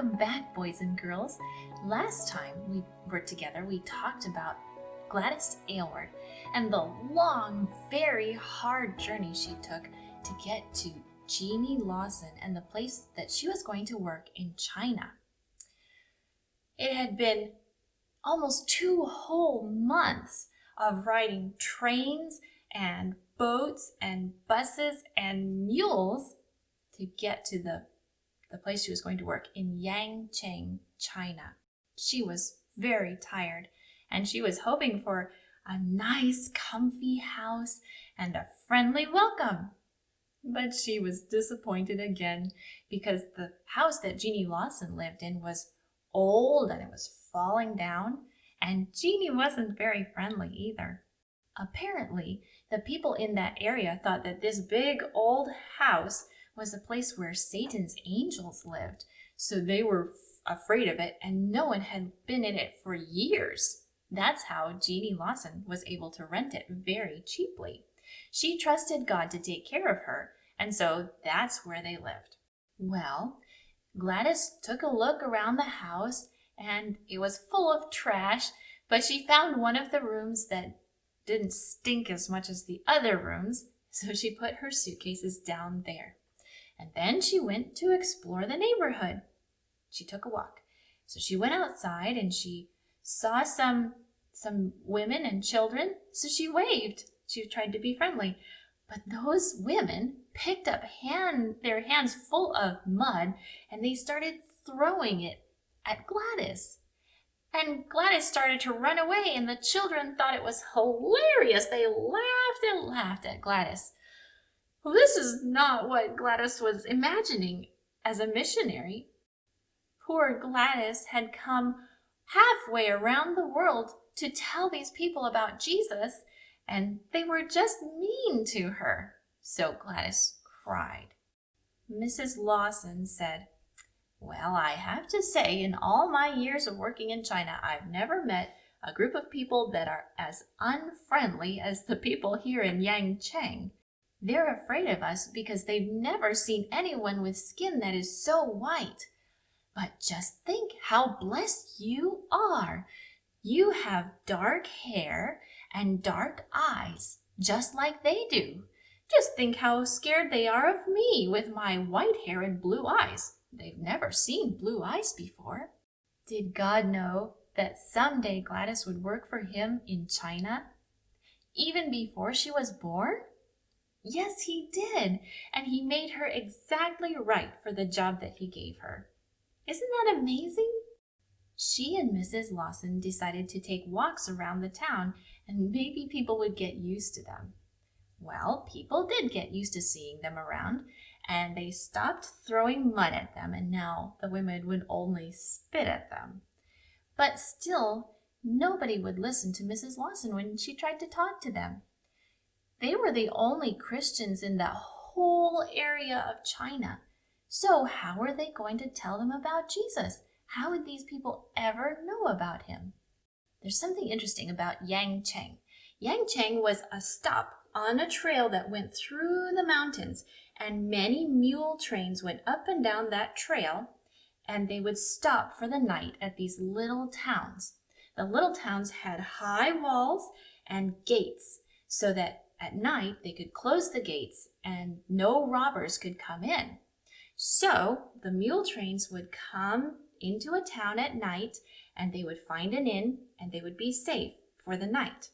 Welcome back, boys and girls. Last time we were together, we talked about Gladys Aylward and the long, very hard journey she took to get to Jeannie Lawson and the place that she was going to work in China. It had been almost 2 whole months of riding trains and boats and buses and mules to get to the place she was going to work in Yangcheng, China. She was very tired, and she was hoping for a nice, comfy house and a friendly welcome. But she was disappointed again because the house that Jeannie Lawson lived in was old and it was falling down, and Jeannie wasn't very friendly either. Apparently, the people in that area thought that this big old house was a place where Satan's angels lived, so they were afraid of it, and no one had been in it for years. That's how Jeannie Lawson was able to rent it very cheaply. She trusted God to take care of her, and so that's where they lived. Well, Gladys took a look around the house, and it was full of trash, but she found one of the rooms that didn't stink as much as the other rooms, so she put her suitcases down there. And then she went to explore the neighborhood. She took a walk. So she went outside and she saw some women and children, so she waved. She tried to be friendly. But those women picked up their hands full of mud, and they started throwing it at Gladys. And Gladys started to run away, and the children thought it was hilarious. They laughed and laughed at Gladys. Well, this is not what Gladys was imagining as a missionary. Poor Gladys had come halfway around the world to tell these people about Jesus, and they were just mean to her. So Gladys cried. Mrs. Lawson said, "Well, I have to say, in all my years of working in China, I've never met a group of people that are as unfriendly as the people here in Yangcheng. They're afraid of us because they've never seen anyone with skin that is so white. But just think how blessed you are. You have dark hair and dark eyes, just like they do. Just think how scared they are of me with my white hair and blue eyes. They've never seen blue eyes before." Did God know that someday Gladys would work for him in China, even before she was born? Yes, he did, and he made her exactly right for the job that he gave her. Isn't that amazing? She and Mrs. Lawson decided to take walks around the town, and maybe people would get used to them. Well, people did get used to seeing them around, and they stopped throwing mud at them, and now the women would only spit at them. But still, nobody would listen to Mrs. Lawson when she tried to talk to them. They were the only Christians in that whole area of China. So how were they going to tell them about Jesus? How would these people ever know about him? There's something interesting about Yangcheng. Yangcheng was a stop on a trail that went through the mountains, and many mule trains went up and down that trail, and they would stop for the night at these little towns. The little towns had high walls and gates so that at night they could close the gates and no robbers could come in. So the mule trains would come into a town at night, and they would find an inn, and they would be safe for the night.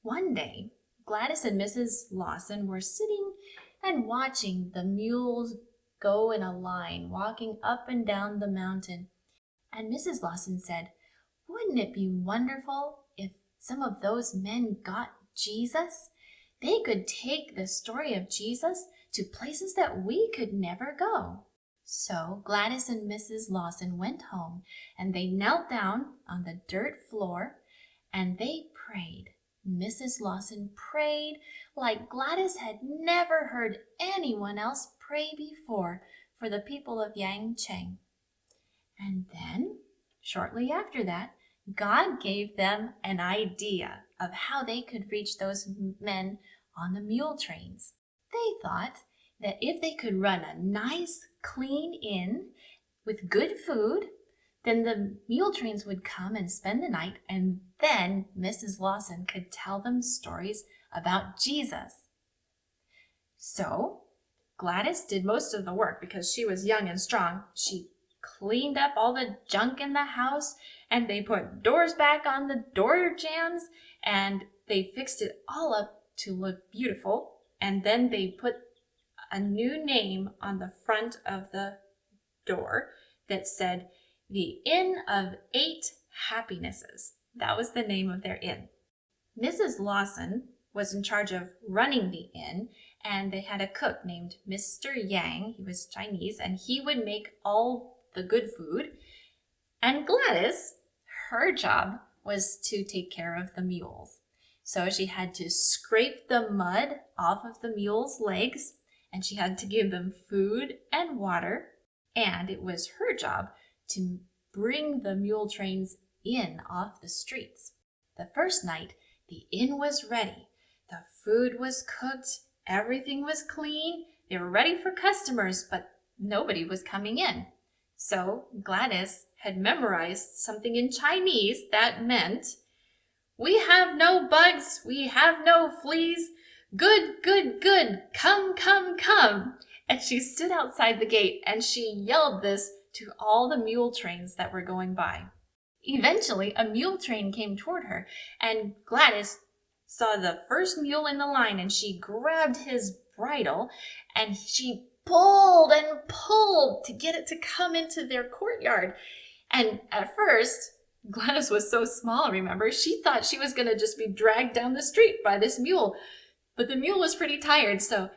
One day, Gladys and Mrs. Lawson were sitting and watching the mules go in a line, walking up and down the mountain. And Mrs. Lawson said, "Wouldn't it be wonderful if some of those men got Jesus? They could take the story of Jesus to places that we could never go." So Gladys and Mrs. Lawson went home, and they knelt down on the dirt floor, and they prayed. Mrs. Lawson prayed like Gladys had never heard anyone else pray before for the people of Yangcheng. And then, shortly after that, God gave them an idea of how they could reach those men on the mule trains. They thought that if they could run a nice, clean inn with good food. Then the mule trains would come and spend the night, and then Mrs. Lawson could tell them stories about Jesus. So Gladys did most of the work because she was young and strong. She cleaned up all the junk in the house, and they put doors back on the door jambs, and they fixed it all up to look beautiful. And then they put a new name on the front of the door that said, "The Inn of 8 Happinesses." That was the name of their inn. Mrs. Lawson was in charge of running the inn, and they had a cook named Mr. Yang. He was Chinese, and he would make all the good food. And Gladys, her job was to take care of the mules. So she had to scrape the mud off of the mules' legs, and she had to give them food and water. And it was her job to bring the mule trains in off the streets. The first night, the inn was ready. The food was cooked. Everything was clean. They were ready for customers, but nobody was coming in. So Gladys had memorized something in Chinese that meant, "We have no bugs. We have no fleas. Good, good, good. Come, come, come." And she stood outside the gate and she yelled this to all the mule trains that were going by. Eventually, a mule train came toward her, and Gladys saw the first mule in the line, and she grabbed his bridle and she pulled and pulled to get it to come into their courtyard. And at first, Gladys was so small, remember, she thought she was going to just be dragged down the street by this mule. But the mule was pretty tired, so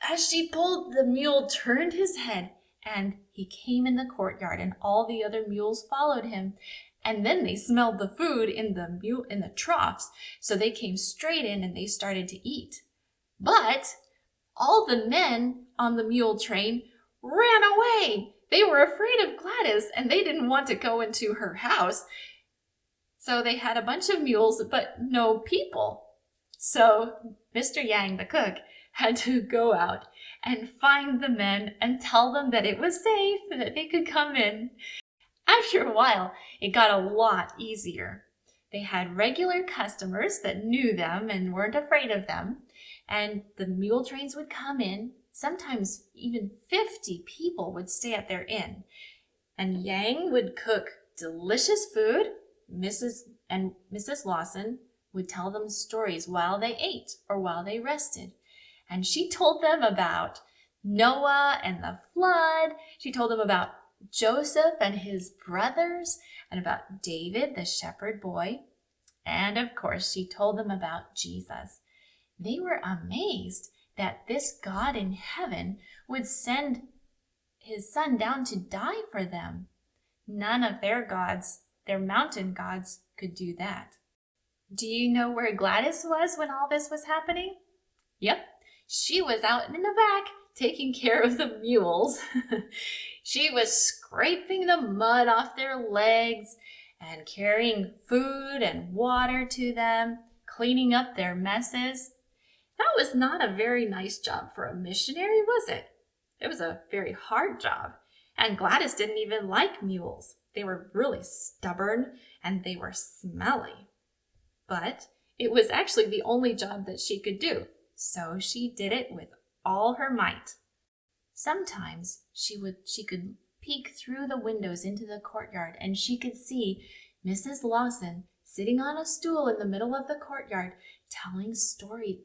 as she pulled, the mule turned his head and he came in the courtyard, and all the other mules followed him. And then they smelled the food in the troughs, so they came straight in and they started to eat. But all the men on the mule train ran away. They were afraid of Gladys, and they didn't want to go into her house. So they had a bunch of mules, but no people. So Mr. Yang, the cook, had to go out and find the men and tell them that it was safe, that they could come in. After a while, it got a lot easier. They had regular customers that knew them and weren't afraid of them, and the mule trains would come in. Sometimes even 50 people would stay at their inn. And Yang would cook delicious food. Mrs. Lawson would tell them stories while they ate or while they rested. And she told them about Noah and the flood. She told them about Joseph and his brothers, and about David, the shepherd boy. And of course, she told them about Jesus. They were amazed that this God in heaven would send his son down to die for them. None of their gods, their mountain gods, could do that. Do you know where Gladys was when all this was happening? Yep, she was out in the back taking care of the mules. She was scraping the mud off their legs and carrying food and water to them, cleaning up their messes. That was not a very nice job for a missionary, was it? It was a very hard job. And Gladys didn't even like mules. They were really stubborn and they were smelly. But it was actually the only job that she could do. So she did it with all her might. Sometimes she could peek through the windows into the courtyard, and she could see Mrs. Lawson sitting on a stool in the middle of the courtyard telling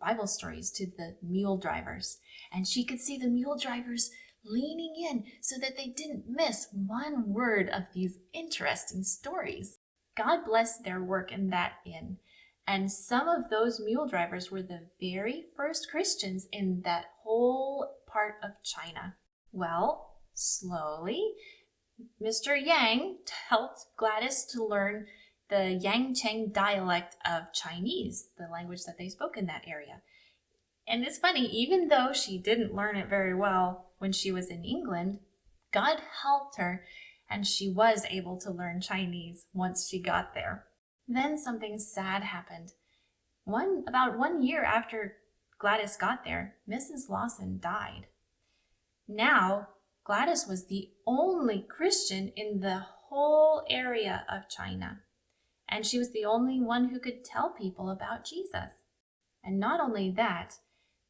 Bible stories to the mule drivers. And she could see the mule drivers leaning in so that they didn't miss one word of these interesting stories. God blessed their work in that inn. And some of those mule drivers were the very first Christians in that whole part of China. Well, slowly, Mr. Yang helped Gladys to learn the Yangcheng dialect of Chinese, the language that they spoke in that area. And it's funny, even though she didn't learn it very well when she was in England, God helped her and she was able to learn Chinese once she got there. Then something sad happened. About 1 year after Gladys got there, Mrs. Lawson died. Now, Gladys was the only Christian in the whole area of China, and she was the only one who could tell people about Jesus. And not only that,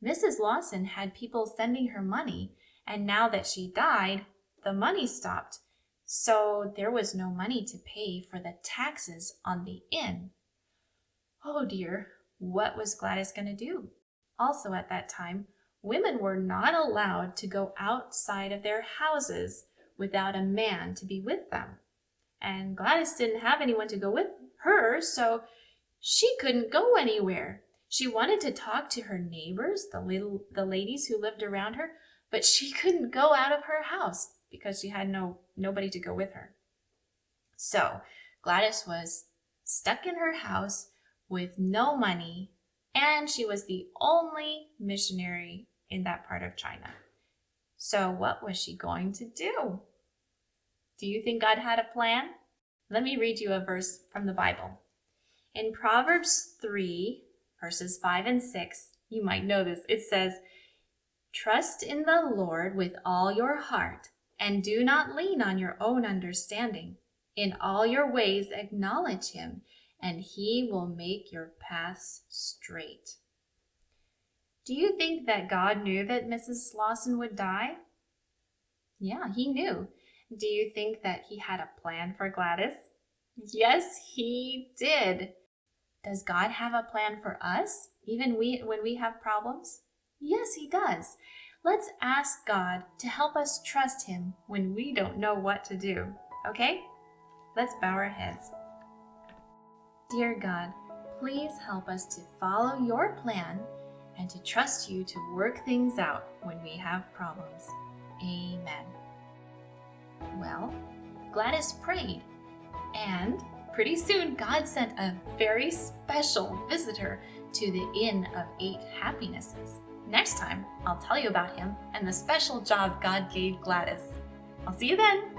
Mrs. Lawson had people sending her money, and now that she died, the money stopped. So there was no money to pay for the taxes on the inn. Oh dear, what was Gladys going to do? Also at that time, women were not allowed to go outside of their houses without a man to be with them. And Gladys didn't have anyone to go with her, so she couldn't go anywhere. She wanted to talk to her neighbors, the ladies who lived around her, but she couldn't go out of her house because she had nobody to go with her. So Gladys was stuck in her house with no money, and she was the only missionary in that part of China. So what was she going to do? Do you think God had a plan? Let me read you a verse from the Bible. In Proverbs 3, verses 5 and 6, you might know this. It says, "Trust in the Lord with all your heart, and do not lean on your own understanding. In all your ways acknowledge him, and he will make your paths straight." Do you think that God knew that Mrs. Lawson would die? Yeah, he knew. Do you think that he had a plan for Gladys? Yes, he did. Does God have a plan for us, even when we have problems? Yes, he does. Let's ask God to help us trust him when we don't know what to do, okay? Let's bow our heads. Dear God, please help us to follow your plan and to trust you to work things out when we have problems. Amen. Well, Gladys prayed, and pretty soon God sent a very special visitor to the Inn of 8 Happinesses. Next time, I'll tell you about him and the special job God gave Gladys. I'll see you then.